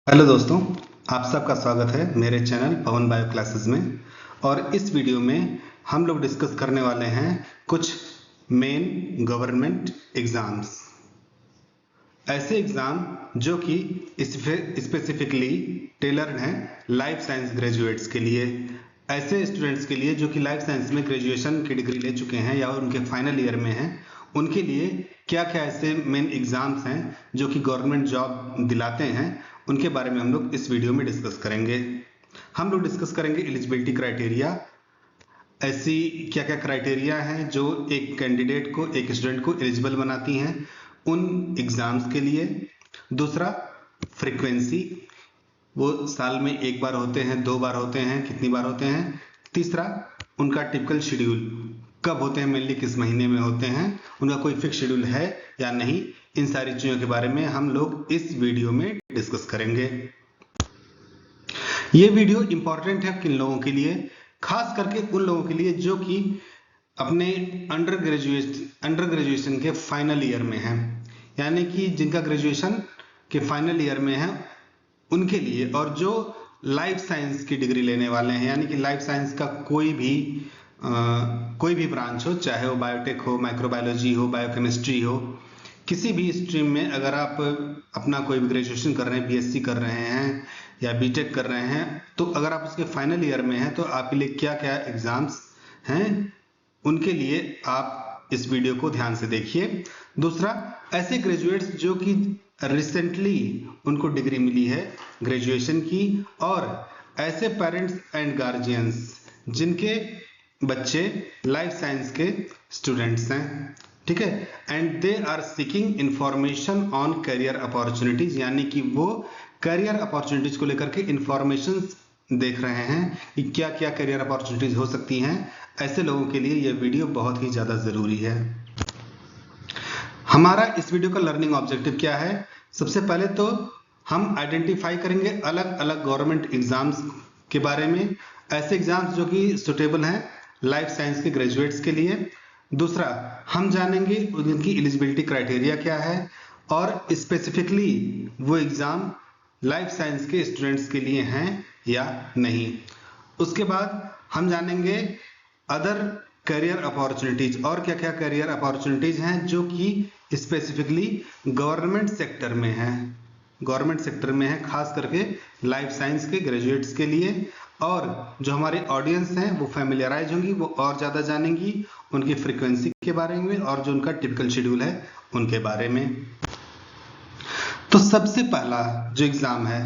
Hello दोस्तों, आप सबका स्वागत है मेरे चैनल पवन बायो क्लासेस में। और इस वीडियो में हम लोग डिस्कस करने वाले हैं कुछ मेन गवर्नमेंट एग्ज़ाम्स, ऐसे एग्ज़ाम जो कि स्पेसिफिकली टेलर्ड हैं लाइफ साइंस ग्रेजुएट्स के लिए, ऐसे स्टूडेंट्स के लिए जो कि लाइफ साइंस में ग्रेजुएशन की डिग्री ले चुके हैं या उनके फाइनल ईयर में हैं। उनके लिए क्या क्या ऐसे मेन एग्ज़ाम्स हैं जो कि गवर्नमेंट जॉब दिलाते हैं, उनके बारे में हम लोग इस वीडियो में डिस्कस करेंगे। हम लोग डिस्कस करेंगे एलिजिबिलिटी क्राइटेरिया, ऐसी क्या क्या क्राइटेरिया हैं जो एक कैंडिडेट को, एक स्टूडेंट को एलिजिबल बनाती हैं उन एग्ज़ाम्स के लिए। दूसरा, फ्रीक्वेंसी, वो साल में एक बार होते हैं, 2 बार होते हैं, कितनी बार होते हैं। तीसरा, उनका टिपिकल शेड्यूल, कब होते हैं, मेनली किस महीने में होते हैं, उनका कोई फिक्स शेड्यूल है या नहीं। इन सारी चीज़ों के बारे में हम लोग इस वीडियो में डिस्कस करेंगे। ये वीडियो इंपॉर्टेंट है किन लोगों के लिए, खास करके उन लोगों के लिए जो कि अपने अंडर ग्रेजुएशन के फाइनल ईयर में हैं, यानी कि जिनका ग्रेजुएशन के फाइनल ईयर में है उनके लिए, और जो लाइफ साइंस की डिग्री लेने वाले हैं, यानी कि लाइफ साइंस का कोई भी ब्रांच हो, चाहे वो बायोटेक हो, माइक्रोबायोलॉजी हो, बायोकेमिस्ट्री हो, किसी भी स्ट्रीम में अगर आप अपना कोई भी ग्रेजुएशन कर रहे हैं, बीएससी कर रहे हैं या बीटेक कर रहे हैं, तो अगर आप उसके फाइनल ईयर में हैं तो आपके लिए क्या क्या एग्जाम्स हैं, उनके लिए आप इस वीडियो को ध्यान से देखिए। दूसरा, ऐसे ग्रेजुएट्स जो कि रिसेंटली उनको डिग्री मिली है ग्रेजुएशन की, और ऐसे पेरेंट्स एंड गार्जियंस जिनके बच्चे लाइफ साइंस के स्टूडेंट्स हैं, ठीक है, and they are seeking information on career opportunities, यानी कि वो करियर अपॉर्चुनिटीज को लेकर के इंफॉर्मेशन देख रहे हैं कि क्या क्या करियर अपॉर्चुनिटीज हो सकती हैं। ऐसे लोगों के लिए यह वीडियो बहुत ही ज़्यादा ज़रूरी है। हमारा इस वीडियो का लर्निंग ऑब्जेक्टिव क्या है? सबसे पहले तो हम आइडेंटिफाई करेंगे अलग अलग गवर्नमेंट एग्जाम्स के बारे में, ऐसे एग्जाम्स जो कि सुटेबल हैं लाइफ साइंस के ग्रेजुएट्स के लिए। दूसरा, हम जानेंगे उनकी एलिजिबिलिटी क्राइटेरिया क्या है और स्पेसिफिकली वो एग्जाम लाइफ साइंस के स्टूडेंट्स के लिए हैं या नहीं। उसके बाद हम जानेंगे अदर करियर अपॉर्चुनिटीज, और क्या क्या करियर अपॉर्चुनिटीज हैं जो कि स्पेसिफिकली गवर्नमेंट सेक्टर में है, खास करके लाइफ साइंस के ग्रेजुएट्स के लिए। और जो हमारे ऑडियंस हैं वो फैमिलियराइज होंगी, वो और ज़्यादा जानेंगी उनकी फ्रीक्वेंसी के बारे में और जो उनका टिपिकल शेड्यूल है उनके बारे में। तो सबसे पहला जो एग्ज़ाम है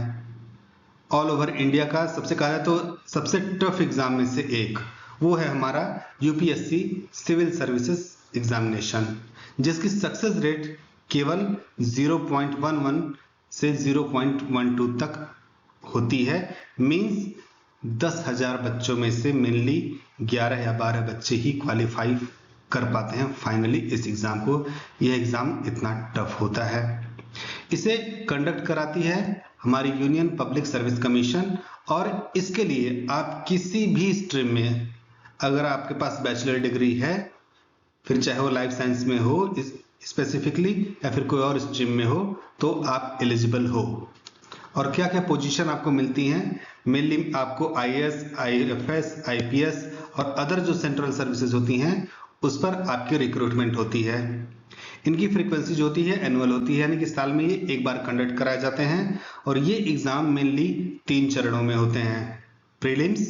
ऑल ओवर इंडिया का, सबसे कहा जाए तो सबसे टफ एग्ज़ाम में से एक, वो है हमारा यूपीएससी सिविल सर्विसेज एग्जामिनेशन, जिसकी सक्सेस रेट केवल 0.11 से 0.12 तक होती है। मींस 10,000 बच्चों में से मेनली 11 या 12 बच्चे ही क्वालिफाई कर पाते हैं फाइनली इस एग्ज़ाम को। यह एग्ज़ाम इतना टफ होता है। इसे कंडक्ट कराती है हमारी यूनियन पब्लिक सर्विस कमीशन, और इसके लिए आप किसी भी स्ट्रीम में, अगर आपके पास बैचलर डिग्री है, फिर चाहे वो लाइफ साइंस में हो स्पेसिफिकली या फिर कोई और स्ट्रीम में हो, तो आप एलिजिबल हो। और क्या क्या पोजीशन आपको मिलती हैं, मेनली आपको आईएएस, आईएफएस, आईपीएस और अदर जो सेंट्रल सर्विसेज होती हैं उस पर आपकी रिक्रूटमेंट होती है। इनकी फ्रीक्वेंसी जो होती है एनुअल होती है, यानी कि साल में ये एक बार कंडक्ट कराए जाते हैं। और ये एग्जाम मेनली 3 चरणों में होते हैं, prelims,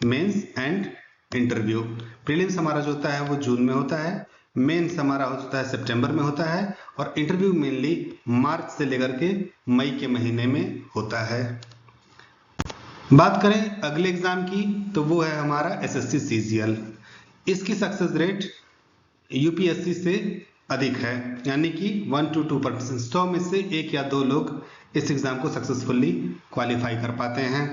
mains and interview. Prelims हमारा जो होता है वो जून में होता है, मेंस हमारा होता है सितंबर में होता है, और इंटरव्यू मेनली मार्च से लेकर के मई के महीने में होता है। बात करें अगले एग्जाम की, तो वो है हमारा एसएससी सीजीएल। इसकी सक्सेस रेट यूपीएससी से अधिक है, यानी कि 1 to 2%, 100 में से 1 या 2 लोग इस एग्जाम को सक्सेसफुली क्वालिफाई कर पाते हैं।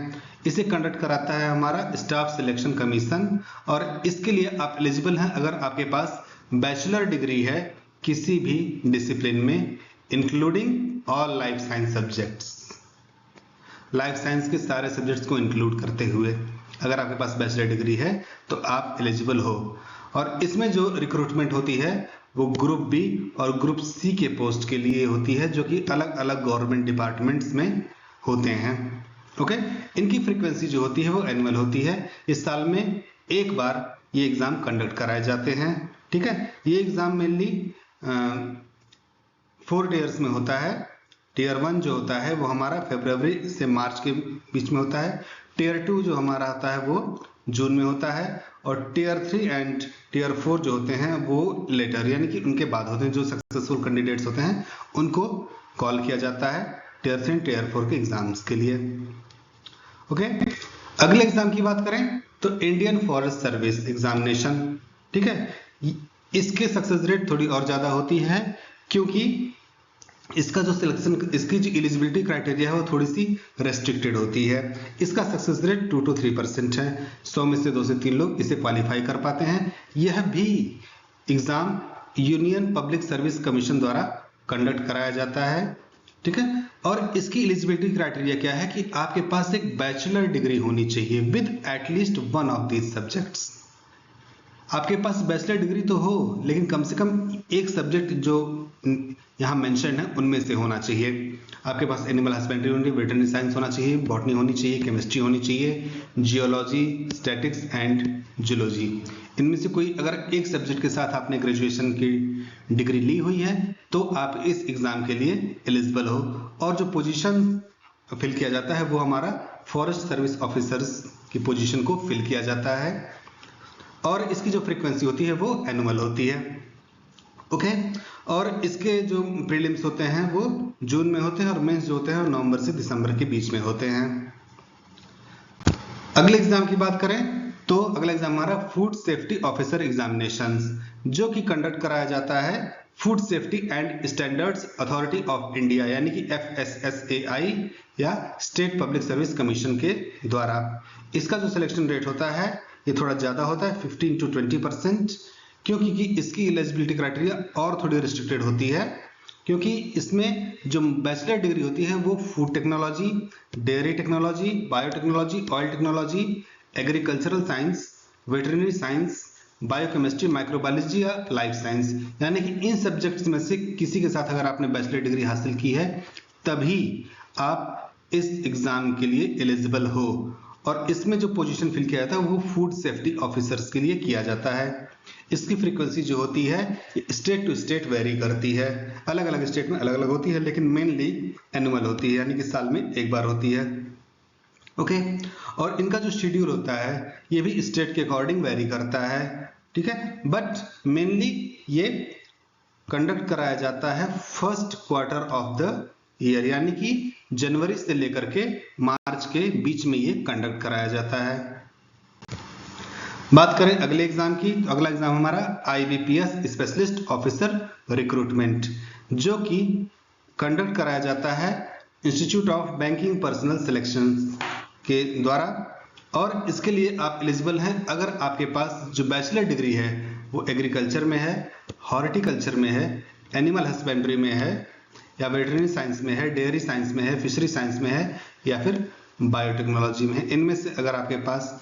इसे कंडक्ट कराता है हमारा स्टाफ सिलेक्शन कमीशन, और इसके लिए आप एलिजिबल हैं अगर आपके पास बैचलर डिग्री है किसी भी डिसिप्लिन में, including all life science subjects, life science के सारे सब्जेक्ट्स को इंक्लूड करते हुए अगर आपके पास बैचलर डिग्री है तो आप एलिजिबल हो। और इसमें जो रिक्रूटमेंट होती है वो ग्रुप बी और ग्रुप सी के पोस्ट के लिए होती है, जो कि अलग अलग गवर्नमेंट डिपार्टमेंट्स में होते हैं। ओके, इनकी फ्रीक्वेंसी जो होती है वो एनुअल होती है। इस साल में एक बार ये एग्जाम कंडक्ट कराए जाते हैं। ठीक है, ये एग्जाम मेनली 4 टीयर्स में होता है। टीयर 1 जो होता है वो हमारा फरवरी से मार्च के बीच में होता है। टीयर 2 जो हमारा आता है वो जून में होता है। और टीयर 3 एंड टीयर 4 जो होते हैं वो लेटर यानी कि उनके बाद होते हैं। जो सक्सेसफुल कैंडिडेट्स होते हैं उनको कॉल किया जाता है टीयर 3 टीयर 4 के एग्जाम्स के लिए। ओके, अगले एग्जाम की बात करें तो इंडियन फॉरेस्ट सर्विस एग्जामिनेशन। ठीक है, इसके सक्सेस रेट थोड़ी और ज्यादा होती है क्योंकि इसका जो सिलेक्शन, इसकी जो एलिजिबिलिटी क्राइटेरिया है वो थोड़ी सी रेस्ट्रिक्टेड होती है। इसका सक्सेस रेट 2 to 3% है। 100 में से 2 से 3 लोग इसे क्वालिफाई कर पाते हैं। यह भी exam union public service commission द्वारा कंडक्ट कराया जाता है। ठीक है, और इसकी एलिजिबिलिटी क्राइटेरिया क्या है कि आपके पास एक बैचलर डिग्री होनी चाहिए with at least one of these subjects. आपके पास बैचलर डिग्री तो हो लेकिन कम से कम एक सब्जेक्ट जो यहाँ मेंशन है उनमें से होना चाहिए। आपके पास एनिमल हस्बेंड्री होनी, वेटरनरी साइंस होना चाहिए, बॉटनी होनी चाहिए, केमिस्ट्री होनी चाहिए, जियोलॉजी, स्टैटिक्स एंड जूलॉजी। इनमें से कोई अगर एक सब्जेक्ट के साथ आपने ग्रेजुएशन की डिग्री ली हुई है तो आप इस एग्जाम के लिए एलिजिबल हो। और जो पोजीशन फिल किया जाता है वो हमारा फॉरेस्ट सर्विस ऑफिसर्स की पोजीशन को फिल किया जाता है और इसकी जो फ्रीक्वेंसी होती है वो एनुअल होती है। ओके, और इसके जो प्रीलिम्स होते हैं वो जून में होते हैं और मेंस जो होते हैं वो नवंबर से दिसंबर के बीच में होते हैं। अगले एग्जाम की बात करें तो अगला एग्जाम हमारा फूड सेफ्टी ऑफिसर एग्जामिनेशंस जो कि कंडक्ट कराया जाता है food safety and standards authority of India यानी कि FSSAI या स्टेट पब्लिक सर्विस कमीशन के द्वारा। इसका जो सिलेक्शन रेट होता है ये थोड़ा ज्यादा होता है 15 to 20%, क्योंकि इसकी एलिजिबिलिटी क्राइटेरिया और थोड़ी रिस्ट्रिक्टेड होती है क्योंकि इसमें जो बैचलर डिग्री होती है वो food technology, dairy technology, biotechnology, oil technology, agricultural science, veterinary science, biochemistry, microbiology या लाइफ साइंस यानी कि इन सब्जेक्ट्स में से किसी के साथ अगर आपने बैचलर डिग्री हासिल की है तभी आप इस एग्जाम के लिए एलिजिबल हो। और इसमें जो पोजीशन फिल किया जाता है वो फूड सेफ्टी ऑफिसर्स के लिए किया जाता है। इसकी फ्रीक्वेंसी जो होती है स्टेट टू स्टेट वेरी करती है, अलग अलग स्टेट में अलग अलग होती है लेकिन मेनली एनुअल होती है यानी कि साल में एक बार होती है। ओके, और इनका जो शेड्यूल होता है ये भी स्टेट के अकॉर्डिंग वेरी करता है। ठीक है, बट मेनली ये कंडक्ट कराया जाता है first quarter of the year यानी कि जनवरी से लेकर के मार्च के बीच में ये कंडक्ट कराया जाता है। बात करें अगले एग्जाम की तो अगला एग्जाम हमारा IBPS स्पेशलिस्ट ऑफिसर रिक्रूटमेंट जो कि कंडक्ट कराया जाता है institute of banking personal selection के द्वारा। और इसके लिए आप एलिजिबल हैं अगर आपके पास जो बैचलर डिग्री है वो एग्रीकल्चर में है, हॉर्टिकल्चर में है, एनिमल हस्बेंड्री में है या वेटरनरी साइंस में है, डेयरी साइंस में है, फिशरी साइंस में है या फिर बायोटेक्नोलॉजी में है। इनमें से अगर आपके पास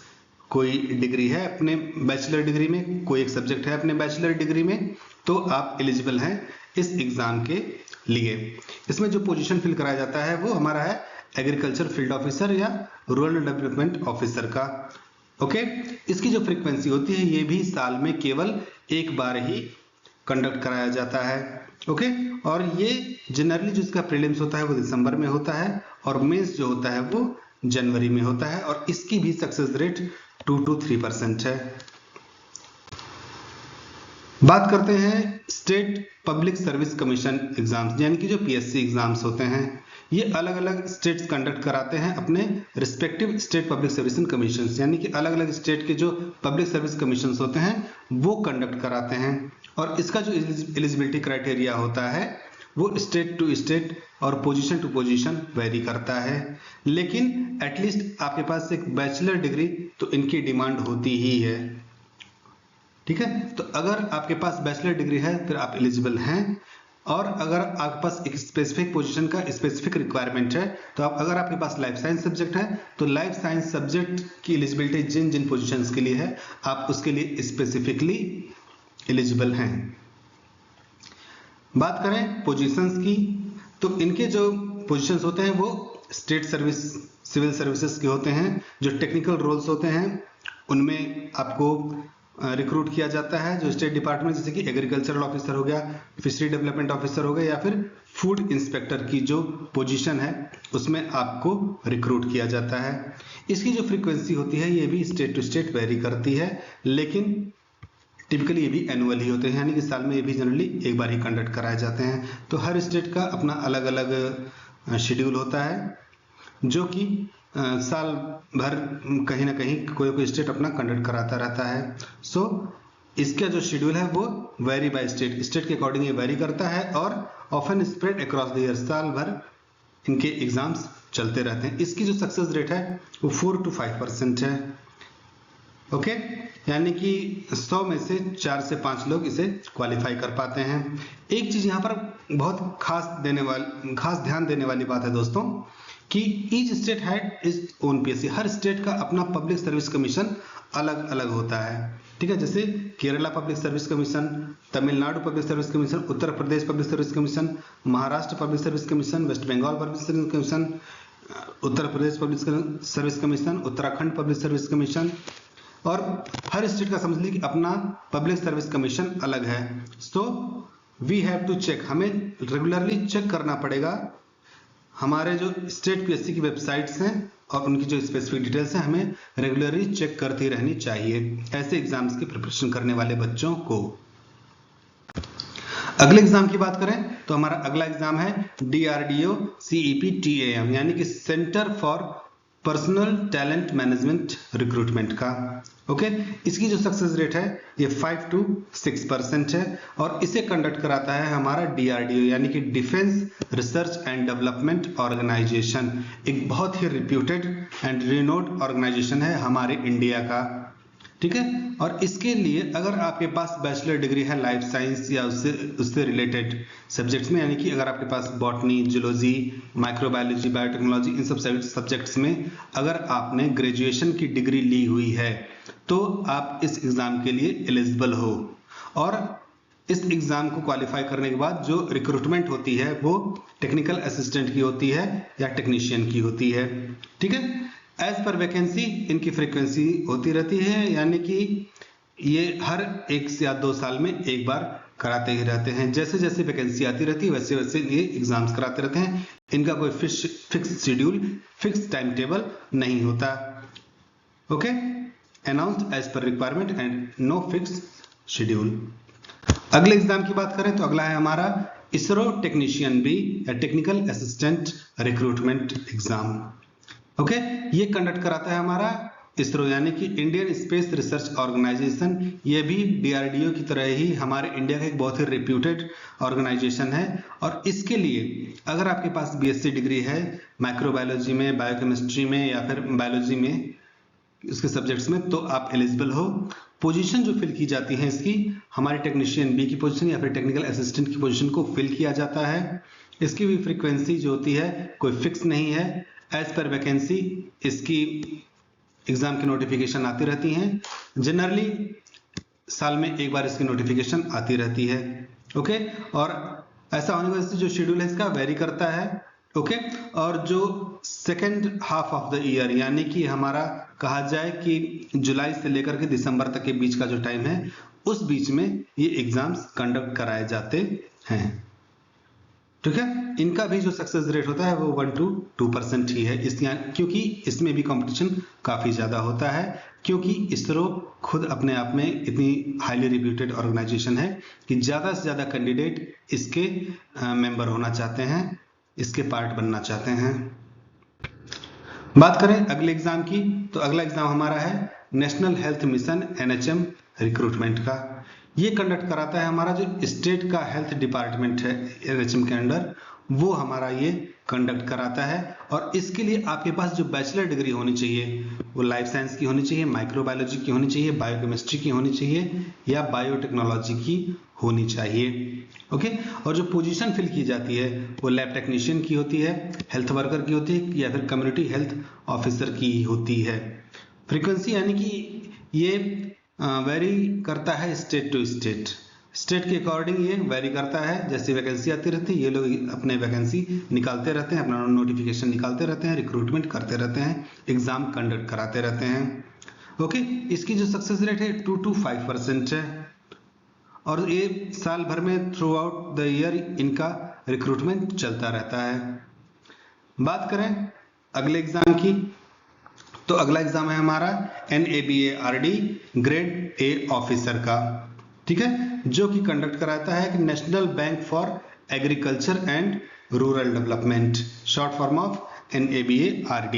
कोई डिग्री है अपने बैचलर डिग्री में, कोई एक सब्जेक्ट है अपने बैचलर डिग्री में तो आप एलिजिबल हैं इस एग्जाम के लिए। इसमें जो पोजीशन फिल कराया जाता है वो हमारा है एग्रीकल्चर फील्ड ऑफिसर या रूरल डेवलपमेंट ऑफिसर का। ओके, इसकी जो फ्रीक्वेंसी होती है ये भी साल में केवल एक बार ही कंडक्ट कराया जाता है। ओके, और ये जनरली जो इसका प्रीलिम्स होता है वो दिसंबर में होता है और मेंस जो होता है वो जनवरी में होता है और इसकी भी सक्सेस रेट 2 to 3% है। बात करते हैं state public service commission exams यानी कि जो PSC एग्जाम्स होते हैं ये अलग अलग स्टेट्स कंडक्ट कराते हैं अपने respective state public service commission यानी कि अलग अलग स्टेट के जो पब्लिक सर्विस कमीशन होते हैं वो कंडक्ट कराते हैं। और इसका जो एलिजिबिलिटी क्राइटेरिया होता है वो स्टेट टू स्टेट और पोजीशन टू पोजीशन वेरी करता है लेकिन एटलीस्ट आपके पास एक बैचलर डिग्री तो इनकी डिमांड होती ही है। ठीक है, तो अगर आपके पास बैचलर डिग्री है फिर आप एलिजिबल हैं और अगर आपके पास एक स्पेसिफिक पोजीशन का स्पेसिफिक रिक्वायरमेंट है तो अगर आपके पास लाइफ साइंस सब्जेक्ट है तो लाइफ साइंस सब्जेक्ट की एलिजिबिलिटी जिन जिन पोजीशंस के लिए है आप उसके लिए स्पेसिफिकली एलिजिबल हैं। बात करें पोजीशंस की तो इनके जो पोजीशंस होते हैं वो स्टेट सर्विस सिविल सर्विसेज के होते हैं, जो टेक्निकल रोल्स होते हैं उनमें आपको रिक्रूट किया जाता है। जो स्टेट डिपार्टमेंट जैसे कि एग्रीकल्चरल ऑफिसर हो गया, फिशरी डेवलपमेंट ऑफिसर हो गया, या फिर फूड इंस्पेक्टर की जो पोजीशन है उसमें आपको रिक्रूट किया जाता है। इसकी जो फ्रीक्वेंसी होती है ये भी स्टेट टू स्टेट वेरी करती है, लेकिन टिपिकली ये भी एनुअल ही होते हैं, यानी कि साल में ये भी जनरली एक बार ही कंडक्ट कराए जाते हैं। तो हर स्टेट का अपना अलग अलग शेड्यूल होता है, जो कि साल भर कहीं ना कहीं कोई स्टेट अपना कंडक्ट कराता रहता है। सो इसका जो शेड्यूल है वो वेरी बाय स्टेट, स्टेट के अकॉर्डिंग ये वेरी करता है और often spread across the year, साल भर इनके एग्जाम्स चलते रहते हैं। इसकी जो सक्सेस रेट है वो 4 to 5% है। ओके, यानी कि 100 में से 4 से 5 लोग इसे क्वालिफाई कर पाते हैं। एक चीज यहाँ पर बहुत खास ध्यान देने वाली बात है दोस्तों, कि each state had is own PSC, her state का अपना पब्लिक सर्विस कमीशन अलग अलग होता है। ठीक है, जैसे Kerala public service commission, Tamil Nadu public service commission, Uttar Pradesh public service commission, Maharashtra public service commission, West Bengal public service commission, Uttar Pradesh public service commission, Uttarakhand public service commission, और हर स्टेट का समझ लीजिए कि अपना पब्लिक सर्विस कमीशन अलग है। So we have to check, हमें रेगुलरली चेक करना पड़ेगा हमारे जो स्टेट पीएससी की वेबसाइट्स हैं और उनकी जो स्पेसिफिक डिटेल्स हैं हमें रेगुलरली चेक करती रहनी चाहिए ऐसे एग्जाम्स की प्रिपरेशन करने वाले बच्चों को। अगले एग्जाम की बात करें तो हमारा अगला एग्जाम है DRDO CEP TAM, यानी कि centre for personal talent management recruitment का। ओके, इसकी जो सक्सेस रेट है ये 5 to 6% है और इसे कंडक्ट कराता है हमारा DRDO, यानी कि defence research and development organisation. एक बहुत ही रिप्यूटेड एंड रिनोड ऑर्गेनाइजेशन है हमारे इंडिया का। ठीक है, और इसके लिए अगर आपके पास बैचलर डिग्री है लाइफ साइंस या उससे रिलेटेड सब्जेक्ट्स में, यानी कि अगर आपके पास बॉटनी, जूलॉजी, माइक्रोबायोलॉजी, बायोटेक्नोलॉजी, इन सब सब्जेक्ट्स में अगर आपने ग्रेजुएशन की डिग्री ली हुई है तो आप इस एग्जाम के लिए एलिजिबल हो। और इस एग्जाम को क्वालिफाई करने के बाद जो रिक्रूटमेंट होती है वो टेक्निकल असिस्टेंट की होती है या टेक्नीशियन की होती है। ठीक है, एज पर वैकेंसी इनकी फ्रीक्वेंसी होती रहती है, यानी कि ये हर 1 या 2 साल में एक बार कराते ही रहते हैं। जैसे जैसे वैकेंसी आती रहती है वैसे वैसे ये एग्जाम्स कराते रहते हैं। इनका कोई fix schedule, fix time table नहीं होता। Okay, announced as per requirement and no fix schedule. अगले एग्जाम की बात करें तो अगला है हमारा इसरो टेक्नीशियन बी या technical assistant recruitment exam. Okay, ये कंडक्ट कराता है हमारा इसरो, यानी कि इंडियन स्पेस रिसर्च ऑर्गेनाइजेशन। ये भी DRDO की तरह ही हमारे इंडिया का एक बहुत ही रिप्यूटेड ऑर्गेनाइजेशन है। और इसके लिए अगर आपके पास BSc डिग्री है माइक्रोबायोलॉजी में, बायोकेमिस्ट्री में या फिर बायोलॉजी में, उसके सब्जेक्ट्स में, तो आप एलिजिबल हो। पोजीशन जो फिल की जाती है इसकी, हमारी टेक्नीशियन बी की पोजीशन या फिर टेक्निकल असिस्टेंट की पोजीशन को फिल किया जाता है। इसकी भी फ्रीक्वेंसी जो होती है कोई फिक्स नहीं है, एज पर वैकेंसी इसकी एग्जाम की नोटिफिकेशन आती रहती हैं। जनरली साल में एक बार इसकी नोटिफिकेशन आती रहती है। ओके, और ऐसा होने की वजह से जो शेड्यूल है इसका वेरी करता है। ओके, और जो second half of the year, यानी कि हमारा कहा जाए कि जुलाई से लेकर के दिसंबर तक के बीच का जो टाइम है उस बीच में ये एग्जाम्स कंडक्ट कराए जाते हैं। ठीक है, इनका भी जो सक्सेस रेट होता है वो 1 to 2% ही है, क्योंकि इसमें भी कंपटीशन काफी ज्यादा होता है, क्योंकि इसरो खुद अपने आप में इतनी हाईली रिप्यूटेड ऑर्गेनाइजेशन है कि ज्यादा से ज्यादा कैंडिडेट इसके मेंबर होना चाहते हैं, इसके पार्ट बनना चाहते हैं। बात करें अगले एग्जाम की तो अगला एग्जाम हमारा है national health mission NHM recruitment का। ये कंडक्ट कराता है हमारा जो स्टेट का हेल्थ डिपार्टमेंट है NHM के अंडर, वो हमारा ये कंडक्ट कराता है। और इसके लिए आपके पास जो बैचलर डिग्री होनी चाहिए वो लाइफ साइंस की होनी चाहिए, माइक्रोबायोलॉजी की होनी चाहिए, बायोकेमिस्ट्री की होनी चाहिए या बायोटेक्नोलॉजी की होनी चाहिए। ओके, और जो पोजीशन फिल की जाती है वो लैब टेक्नीशियन की होती है, हेल्थ वर्कर की होती है या फिर कम्युनिटी हेल्थ ऑफिसर की होती है। फ्रीक्वेंसी यानी कि ये वेरी करता है स्टेट टू स्टेट। स्टेट के अकॉर्डिंग ये वेरी करता है, जैसे वैकेंसी आती रहती है ये लोग अपने वैकेंसी निकालते रहते हैं, अपना नोटिफिकेशन निकालते रहते हैं, रिक्रूटमेंट करते रहते हैं, एग्जाम कंडक्ट कराते रहते हैं। ओके, इसकी जो सक्सेस रेट है 2 to 5% है और ये साल भर में थ्रू आउट द ईयर इनका रिक्रूटमेंट चलता रहता है। बात करें अगले एग्जाम की, तो अगला एग्जाम है हमारा NABARD ग्रेड ए ऑफिसर का, ठीक है, जो कि कंडक्ट कराता है कि national bank for agriculture and rural development, short form of NABARD।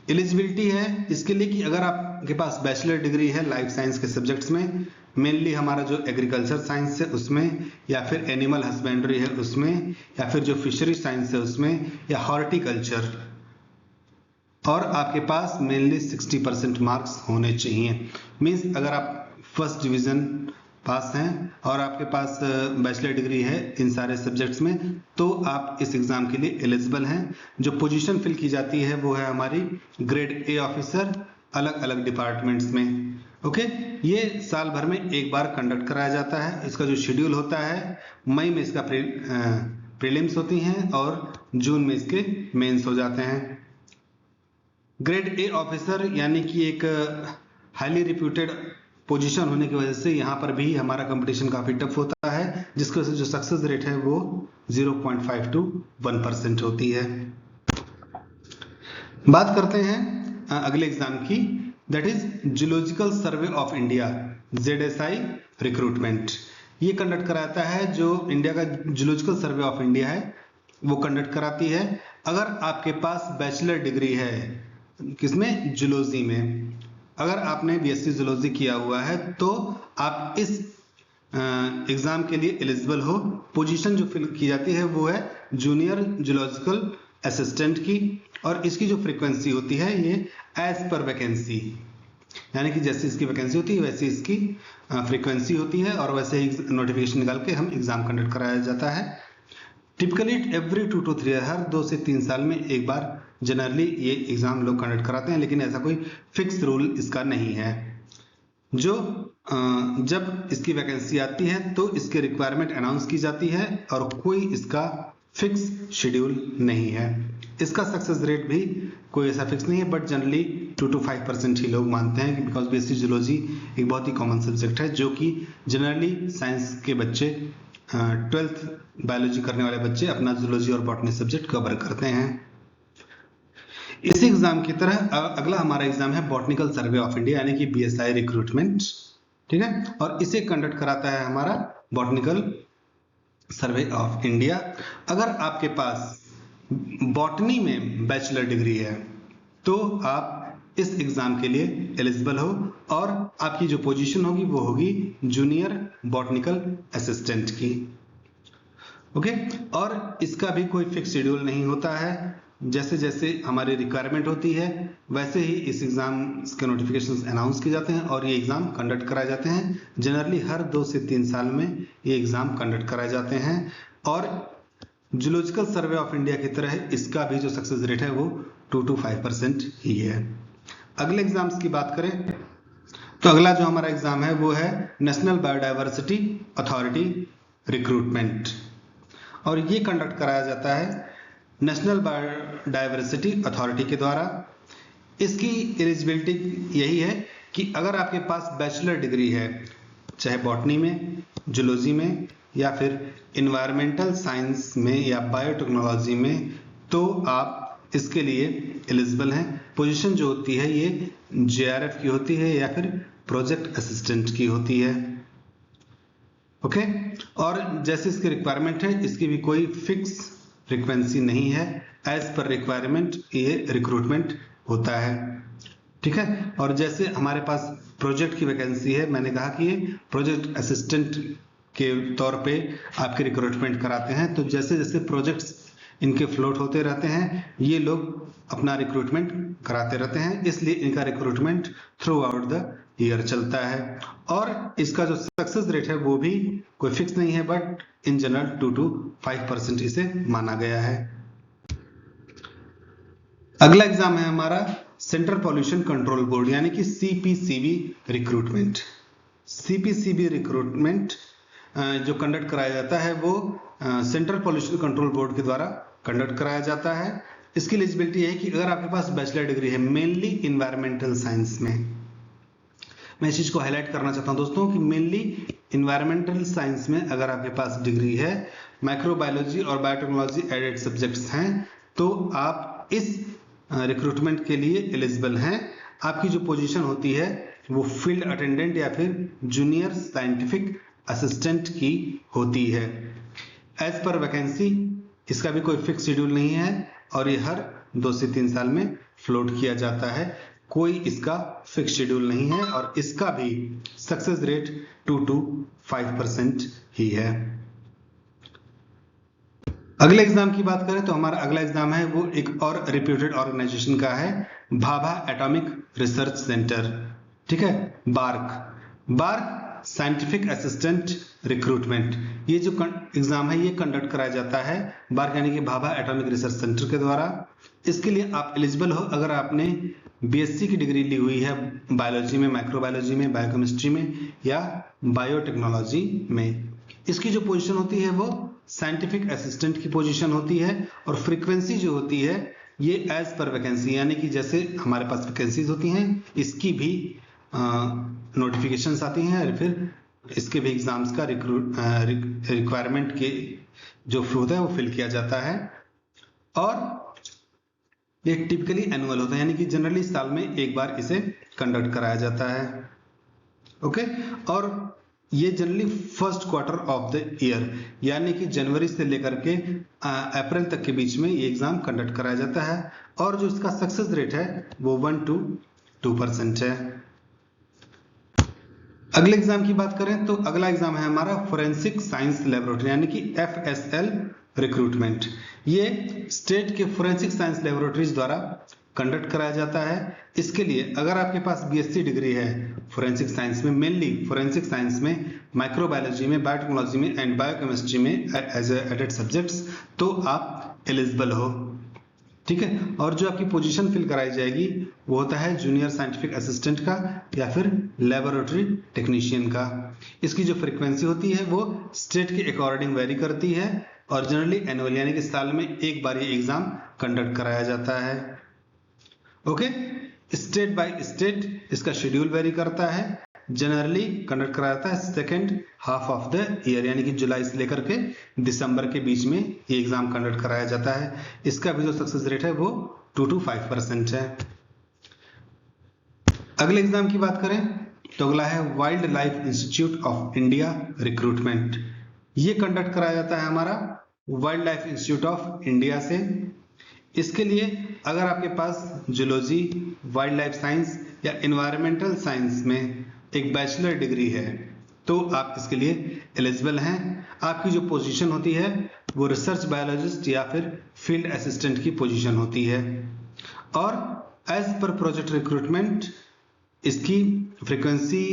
Eligibility है इसके लिए कि अगर आपके पास बैचलर डिग्री है लाइफ साइंस के सब्जेक्ट्स में, मेनली हमारा जो एग्रीकल्चर साइंस है उसमें, या फिर एनिमल हस्बेंड्री है उसमें, या फिर जो फिशरी साइंस है उसमें, या हॉर्टिकल्चर, और आपके पास मेनली 60% मार्क्स होने चाहिए। मीन्स अगर आप फर्स्ट डिवीजन पास हैं और आपके पास बैचलर डिग्री है इन सारे सब्जेक्ट्स में, तो आप इस एग्जाम के लिए एलिजिबल हैं। जो पोजीशन फिल की जाती है वो है हमारी ग्रेड ए ऑफिसर, अलग अलग डिपार्टमेंट्स में। ओके, ये साल भर में एक बार कंडक्ट कराया जाता है। इसका जो शेड्यूल होता है, मई में इसका प्रीलिम्स होती हैं और जून में इसके मेंस हो जाते हैं। ग्रेड ए ऑफिसर यानी कि एक हाईली रिप्यूटेड पोजीशन होने की वजह से यहाँ पर भी हमारा कंपटीशन काफी टफ होता है, जिसकी वजह से जो सक्सेस रेट है वो 0.5 to 1% होती है। बात करते हैं अगले एग्जाम की, that is zoological survey of India, ZSI recruitment. ये कंडक्ट कराता है जो इंडिया का जूलॉजिकल सर्वे ऑफ इंडिया है वो कंडक्ट कराती है। अगर आपके पास बैचलर डिग्री है किसमें, जूलॉजी में, अगर आपने BSc जूलॉजी किया हुआ है तो आप इस एग्जाम के लिए एलिजिबल हो। पोजीशन जो फिल की जाती है वो है जूनियर जूलॉजिकल असिस्टेंट की, और इसकी जो फ्रीक्वेंसी होती है ये एज पर वैकेंसी, यानी कि जैसे इसकी वैकेंसी होती है वैसे इसकी फ्रीक्वेंसी होती है, और वैसे ही नोटिफिकेशन निकाल के हम एग्जाम कंडक्ट कराया जाता है। टिपिकली एवरी 2 to 3 ईयर, हर 2 से 3 साल में एक बार जनरली ये एग्जाम लोग कंडक्ट कराते हैं, लेकिन ऐसा कोई फिक्स रूल इसका नहीं है। जो जब इसकी वैकेंसी आती है तो इसके रिक्वायरमेंट अनाउंस की जाती है और कोई इसका फिक्स शेड्यूल नहीं है। इसका सक्सेस रेट भी कोई ऐसा फिक्स नहीं है, बट जनरली 2 to 5% ही लोग मानते हैं कि बिकॉज BSc जूलॉजी एक बहुत ही कॉमन सब्जेक्ट है जो कि जनरली साइंस के बच्चे 12th बायोलॉजी करने वाले बच्चे अपना जूलॉजी और बॉटनी सब्जेक्ट कवर करते हैं। इसी एग्जाम की तरह अगला हमारा एग्जाम है बॉटनिकल सर्वे ऑफ इंडिया यानी कि BSI रिक्रूटमेंट, ठीक है, और इसे कंडक्ट कराता है हमारा बॉटनिकल सर्वे ऑफ इंडिया। अगर आपके पास बॉटनी में बैचलर डिग्री है तो आप इस एग्जाम के लिए एलिजिबल हो, और आपकी जो पोजीशन होगी वो होगी जूनियर बॉटनिकल असिस्टेंट की। ओके, और इसका भी कोई फिक्स शेड्यूल नहीं होता है, जैसे जैसे हमारी रिक्वायरमेंट होती है वैसे ही इस एग्जाम के नोटिफिकेशंस अनाउंस किए जाते हैं और ये एग्जाम कंडक्ट कराए जाते हैं। जनरली हर 2 से 3 साल में ये एग्जाम कंडक्ट कराए जाते हैं, और जूलॉजिकल सर्वे ऑफ इंडिया की तरह इसका भी जो सक्सेस रेट है वो 2 to 5% ही है। अगले एग्जाम्स की बात करें तो अगला जो हमारा एग्जाम है वो है नेशनल बायोडायवर्सिटी अथॉरिटी रिक्रूटमेंट, और ये कंडक्ट कराया जाता है नेशनल बायोडायवर्सिटी अथॉरिटी के द्वारा। इसकी एलिजिबिलिटी यही है कि अगर आपके पास बैचलर डिग्री है चाहे बॉटनी में, जूलॉजी में, या फिर इन्वायरमेंटल साइंस में या बायोटेक्नोलॉजी में, तो आप इसके लिए एलिजिबल हैं। पोजीशन जो होती है ये JRF की होती है या फिर प्रोजेक्ट असिस्टेंट की होती है। ओके, और जैसे इसकी रिक्वायरमेंट है इसकी भी कोई फिक्स फ्रीक्वेंसी नहीं है, एज पर रिक्वायरमेंट ये रिक्रूटमेंट होता है, ठीक है। और जैसे हमारे पास प्रोजेक्ट की वैकेंसी है, मैंने कहा कि ये प्रोजेक्ट असिस्टेंट के तौर पे आपके रिक्रूटमेंट कराते हैं, तो जैसे जैसे प्रोजेक्ट्स इनके फ्लोट होते रहते हैं ये लोग अपना रिक्रूटमेंट कराते रहते हैं, इसलिए इनका recruitment through out the year चलता है। और इसका जो सक्सेस रेट है वो भी कोई फिक्स नहीं है, बट इन जनरल 2 to 5% इसे माना गया है। अगला एग्जाम है हमारा सेंट्रल पॉल्यूशन कंट्रोल बोर्ड यानी कि CPCB रिक्रूटमेंट। CPCB रिक्रूटमेंट जो कंडक्ट कराया जाता है वो सेंट्रल पॉल्यूशन कंट्रोल बोर्ड के द्वारा कंडक्ट कराया जाता है। इसकी एलिजिबिलिटी है कि अगर आपके पास बैचलर डिग्री है मेनली इन्वायरमेंटल साइंस में, मैं इस चीज को हाईलाइट करना चाहता हूं दोस्तों कि मेनली इन्वायरमेंटल साइंस में अगर आपके पास डिग्री है, माइक्रोबायोलॉजी और बायोटेक्नोलॉजी एडेड सब्जेक्ट्स हैं, तो आप इस रिक्रूटमेंट के लिए एलिजिबल हैं। आपकी जो पोजीशन होती है वो फील्ड अटेंडेंट या फिर जूनियर साइंटिफिक असिस्टेंट की होती है। एज पर वैकेंसी इसका भी कोई फिक्स शेड्यूल नहीं है और ये हर 2 से 3 साल में फ्लोट किया जाता है, कोई इसका फिक्स शेड्यूल नहीं है और इसका भी सक्सेस रेट 2 to 5% ही है। अगले एग्जाम की बात करें तो हमारा अगला एग्जाम है वो एक और रिप्यूटेड ऑर्गेनाइजेशन का है, भाभा एटॉमिक रिसर्च सेंटर, ठीक है, बार्क साइंटिफिक असिस्टेंट रिक्रूटमेंट। ये जो एग्जाम है ये कंडक्ट कराया जाता है बार्क यानी कि भाभा एटॉमिक रिसर्च सेंटर के द्वारा। इसके लिए आप एलिजिबल हो अगर आपने बीएससी की डिग्री ली हुई है बायोलॉजी में, माइक्रोबायोलॉजी में, बायोकेमिस्ट्री में या बायोटेक्नोलॉजी में। इसकी जो पोजीशन होती है वो साइंटिफिक असिस्टेंट की पोजीशन होती है और फ्रीक्वेंसी जो होती है ये एज पर वैकेंसी, यानी कि जैसे हमारे पास वैकेंसीज होती हैं इसकी भी नोटिफिकेशंस आती हैं और फिर इसके भी एग्जाम्स का रिक्वायरमेंट के जो होता है वो फिल किया जाता है और ये टिपिकली एनुअल होता है, यानी कि जनरली साल में एक बार इसे कंडक्ट कराया जाता है। ओके, और ये generally first quarter of the year यानी कि जनवरी से लेकर के अप्रैल तक के बीच में ये एग्जाम कंडक्ट कराया जाता है और जो इसका सक्सेस रेट है वो 1 to 2% है। अगले एग्जाम की बात करें तो अगला एग्जाम है हमारा फोरेंसिक साइंस लैबोरेटरी यानी कि FSL रिक्रूटमेंट। ये स्टेट के फोरेंसिक साइंस लैबोरेटरीज द्वारा कंडक्ट कराया जाता है। इसके लिए अगर आपके पास बीएससी डिग्री है फोरेंसिक साइंस में, मेनली फोरेंसिक साइंस में, माइक्रोबायोलॉजी में, बायोटेक्नोलॉजी में एंड बायोकेमिस्ट्री में एज एडेड सब्जेक्ट्स, तो आप एलिजिबल हो, ठीक है। और जो आपकी पोजीशन फिल कराई जाएगी वो होता है जूनियर साइंटिफिक असिस्टेंट का या फिर लेबोरेटरी टेक्नीशियन का। इसकी जो फ्रीक्वेंसी होती है वो स्टेट के अकॉर्डिंग वेरी करती है और जनरली एनुअल यानी कि साल में एक बार ये एग्जाम कंडक्ट कराया जाता है। ओके, स्टेट बाय स्टेट इसका शेड्यूल वेरी करता है। जनरली कंडक्ट कराया जाता है second half of the year यानी कि जुलाई से लेकर के दिसंबर के बीच में ये एग्जाम कंडक्ट कराया जाता है। इसका भी जो सक्सेस रेट है वो 2 to 5% है। अगले एग्जाम की बात करें तो अगला है wild life institute of India recruitment. ये कंडक्ट कराया जाता है हमारा wild life institute of India से। इसके लिए अगर आपके पास जूलॉजी, वाइल्ड लाइफ साइंस या एनवायरमेंटल साइंस में एक बैचलर डिग्री है तो आप इसके लिए एलिजिबल हैं। आपकी जो पोजीशन होती है वो रिसर्च बायोलॉजिस्ट या फिर फील्ड असिस्टेंट की पोजीशन होती है और एज पर प्रोजेक्ट रिक्रूटमेंट इसकी फ्रीक्वेंसी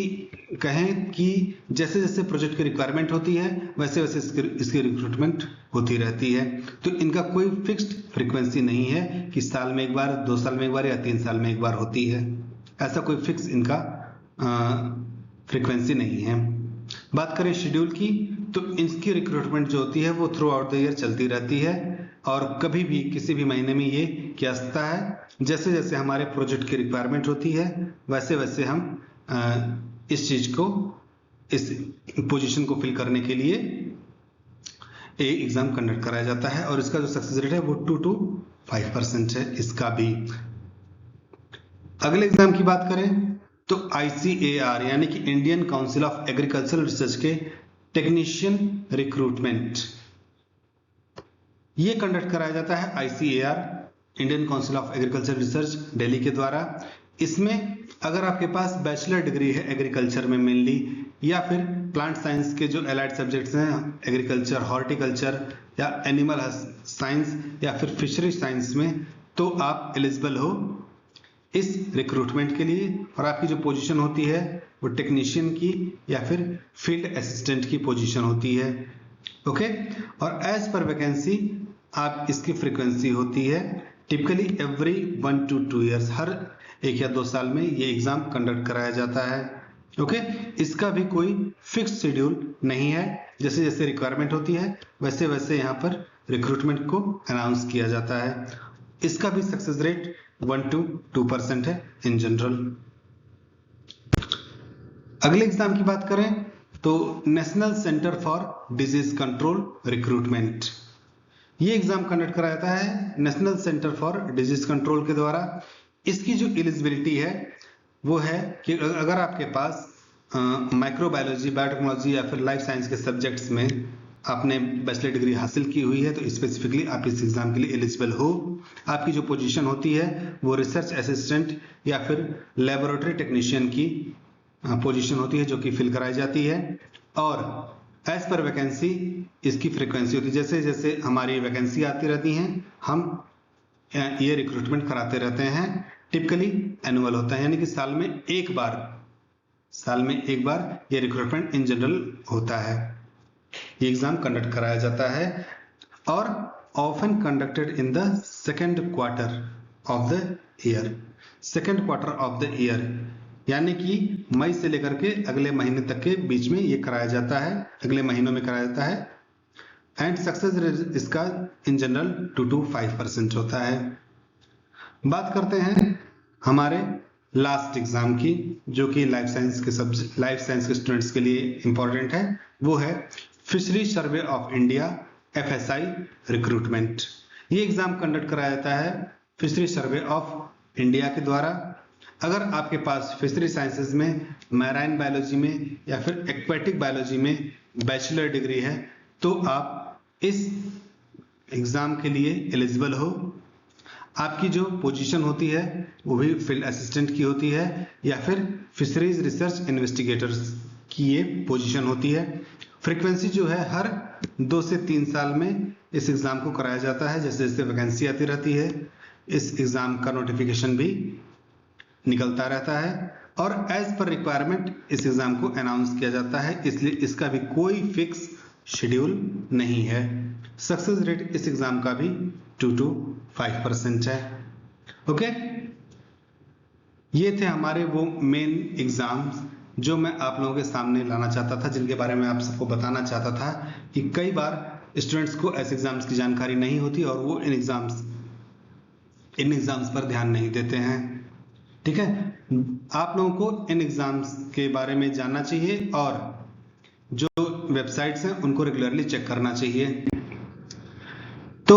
कहें कि जैसे जैसे प्रोजेक्ट की रिक्वायरमेंट होती है वैसे वैसे इसकी रिक्रूटमेंट होती रहती है। तो इनका कोई फिक्स्ड फ्रीक्वेंसी नहीं है कि साल में एक बार, 2 साल में एक बार या 3 साल में एक बार होती है, ऐसा कोई फिक्स इनका फ्रीक्वेंसी नहीं है। बात करें शेड्यूल की तो इसकी रिक्रूटमेंट जो होती है वो थ्रू आउट द ईयर चलती रहती है और कभी भी किसी भी महीने में ये किया जाता है। जैसे जैसे हमारे प्रोजेक्ट की रिक्वायरमेंट होती है वैसे वैसे हम इस चीज को, इस पोजीशन को फिल करने के लिए एक एग्जाम कंडक्ट कराया जाता है और इसका जो सक्सेस रेट है वो 2 to 5% है इसका भी। अगले एग्जाम की बात करें तो ICAR यानी कि Indian council of agricultural research के टेक्नीशियन रिक्रूटमेंट, ये कंडक्ट कराया जाता है ICAR Indian council of agriculture research Delhi के द्वारा। इसमें अगर आपके पास बैचलर डिग्री है एग्रीकल्चर में मेनली या फिर प्लांट साइंस के जो एलाइड सब्जेक्ट्स हैं एग्रीकल्चर, हॉर्टिकल्चर या एनिमल साइंस या फिर फिशरी साइंस में, तो आप एलिजिबल हो इस रिक्रूटमेंट के लिए और आपकी जो पोजीशन होती है वो टेक्नीशियन की या फिर फील्ड असिस्टेंट की पोजीशन होती है। ओके, और एज पर वैकेंसी आप इसकी फ्रीक्वेंसी होती है टिपिकली एवरी 1 to 2 ईयर्स, हर 1 या 2 साल में ये एग्जाम कंडक्ट कराया जाता है। ओके, इसका भी कोई फिक्स शेड्यूल नहीं है, जैसे जैसे रिक्वायरमेंट होती है वैसे वैसे यहाँ पर रिक्रूटमेंट को अनाउंस किया जाता है। इसका भी सक्सेस रेट 1 to 2% है इन जनरल। अगले एग्जाम की बात करें तो national centre for disease control recruitment, ये एग्जाम कंडक्ट कराया जाता है national centre for disease control के द्वारा। इसकी जो एलिजिबिलिटी है वो है कि अगर आपके पास माइक्रोबायोलॉजी, बायोटेक्नोलॉजी या फिर लाइफ साइंस के सब्जेक्ट्स में आपने बैचलर डिग्री हासिल की हुई है तो स्पेसिफिकली आप इस एग्जाम के लिए एलिजिबल हो। आपकी जो पोजीशन होती है वो रिसर्च असिस्टेंट या फिर लेबोरेटरी टेक्नीशियन की पोजीशन होती है जो कि फिल कराई जाती है, और एज पर वैकेंसी इसकी फ्रीक्वेंसी होती है। जैसे जैसे हमारी वैकेंसी आती रहती हैं हम ये रिक्रूटमेंट कराते रहते हैं। टिपिकली एनुअल होता है, यानी कि साल में एक बार ये रिक्रूटमेंट इन जनरल होता है। ये एग्जाम कंडक्ट कराया जाता है और often conducted in the second quarter of the year, यानी कि मई से लेकर के अगले महीने तक के बीच में ये कराया जाता है, अगले महीनों में कराया जाता है। एंड सक्सेस रेट इसका इन जनरल 2 to 5% होता है। बात करते हैं हमारे लास्ट एग्जाम की, जो कि लाइफ साइंस के स्टूडेंट्स के लिए इंपॉर्टेंट है, वो है fishery survey of India FSI recruitment. ये एग्जाम कंडक्ट कराया जाता है फिशरी सर्वे ऑफ इंडिया के द्वारा। अगर आपके पास फिशरी साइंसेज में, मैराइन बायोलॉजी में या फिर एक्वेटिक बायोलॉजी में बैचलर डिग्री है तो आप इस एग्जाम के लिए एलिजिबल हो। आपकी जो पोजीशन होती है वो भी फील्ड असिस्टेंट की होती है या फिर फिशरीज रिसर्च इन्वेस्टिगेटर्स की ये पोजीशन होती है। फ्रीक्वेंसी जो है हर 2 से 3 साल में इस एग्जाम को कराया जाता है। जैसे जैसे वैकेंसी आती रहती है इस एग्जाम का नोटिफिकेशन भी निकलता रहता है और एज पर रिक्वायरमेंट इस एग्जाम को अनाउंस किया जाता है, इसलिए इसका भी कोई फिक्स शेड्यूल नहीं है। सक्सेस रेट इस एग्जाम का भी 2 to 5% है। ओके, ये थे हमारे वो मेन एग्जाम्स जो मैं आप लोगों के सामने लाना चाहता था, जिनके बारे में आप सबको बताना चाहता था कि कई बार स्टूडेंट्स को ऐसे एग्जाम्स की जानकारी नहीं होती और वो इन एग्जाम्स पर ध्यान नहीं देते हैं। ठीक है, आप लोगों को इन एग्जाम्स के बारे में जानना चाहिए और जो वेबसाइट्स हैं उनको रेगुलरली चेक करना चाहिए। तो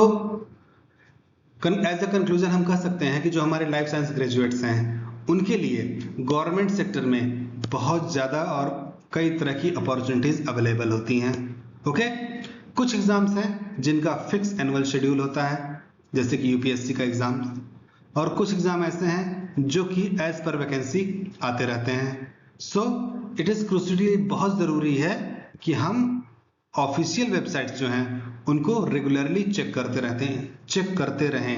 एज अ कंक्लूजन हम कह सकते हैं कि जो हमारे लाइफ साइंस ग्रेजुएट्स हैं उनके लिए गवर्नमेंट सेक्टर में बहुत ज़्यादा और कई तरह की अपॉर्चुनिटीज अवेलेबल होती हैं। ओके, कुछ एग्जाम्स हैं जिनका फिक्स एनुअल शेड्यूल होता है, जैसे कि यूपीएससी का एग्जाम, और कुछ एग्जाम ऐसे हैं जो कि एज पर वैकेंसी आते रहते हैं। सो इट इज क्रूशियली बहुत ज़रूरी है कि हम ऑफिशियल वेबसाइट्स जो हैं उनको रेगुलरली चेक करते रहें।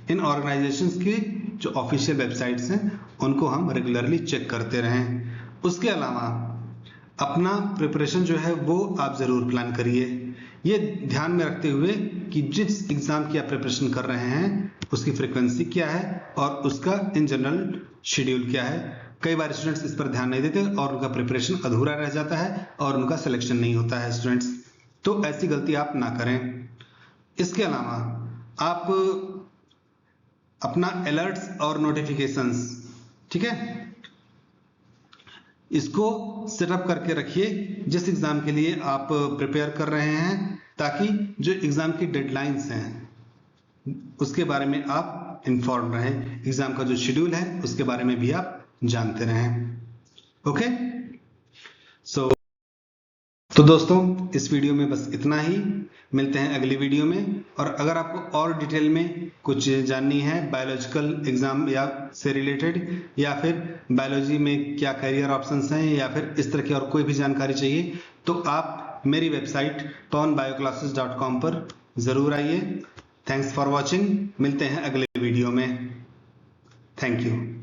इन ऑर्गेनाइजेशंस की जो ऑफिशियल वेबसाइट्स हैं उनको हम रेगुलरली चेक करते रहें। उसके अलावा अपना प्रिपरेशन जो है वो आप ज़रूर प्लान करिए, ये ध्यान में रखते हुए कि जिस एग्ज़ाम की आप प्रिपरेशन कर रहे हैं उसकी फ्रीक्वेंसी क्या है और उसका इन जनरल शेड्यूल क्या है। कई बार स्टूडेंट्स इस पर ध्यान नहीं देते और उनका प्रिपरेशन अधूरा रह जाता है और उनका सिलेक्शन नहीं होता है स्टूडेंट्स, तो ऐसी गलती आप ना करें। इसके अलावा आप अपना अलर्ट्स और नोटिफिकेशंस, ठीक है, इसको सेटअप करके रखिए जिस एग्जाम के लिए आप प्रिपेयर कर रहे हैं, ताकि जो एग्जाम की डेडलाइंस हैं उसके बारे में आप इंफॉर्म रहें, एग्जाम का जो शेड्यूल है उसके बारे में भी आप जानते रहें। ओके, तो दोस्तों इस वीडियो में बस इतना ही, मिलते हैं अगली वीडियो में। और अगर आपको और डिटेल में कुछ जाननी है बायोलॉजिकल एग्जाम या से रिलेटेड, या फिर बायोलॉजी में क्या करियर ऑप्शंस हैं, या फिर इस तरह की और कोई भी जानकारी चाहिए, तो आप मेरी वेबसाइट pawanbioclasses.com पर ज़रूर आइए। थैंक्स फॉर वॉचिंग, मिलते हैं अगले वीडियो में। Thank you.